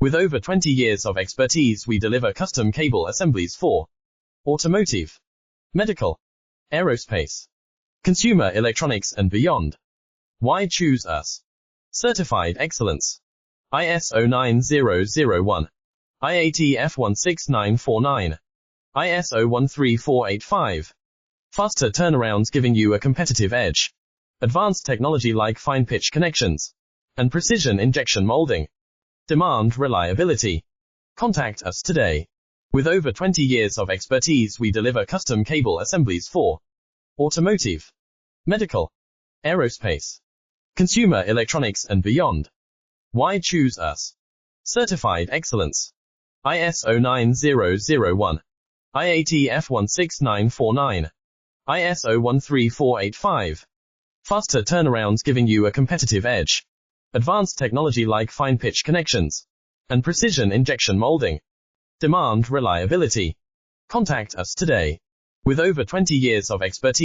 With over 20 years of expertise, we deliver custom cable assemblies for automotive, medical, aerospace, consumer electronics and beyond. Why choose us? Certified excellence. ISO 9001, IATF 16949, ISO 13485. Faster turnarounds giving you a competitive edge. Advanced technology like fine pitch connections and precision injection molding. Demand reliability. Contact us today. With over 20 years of expertise, we deliver custom cable assemblies for automotive, medical, aerospace, consumer electronics and beyond. Why choose us? Certified excellence. ISO 9001, IATF 16949, ISO 13485. Faster turnarounds giving you a competitive edge. Advanced technology like fine pitch connections and precision injection molding. Demand reliability. Contact us today. With over 20 years of expertise.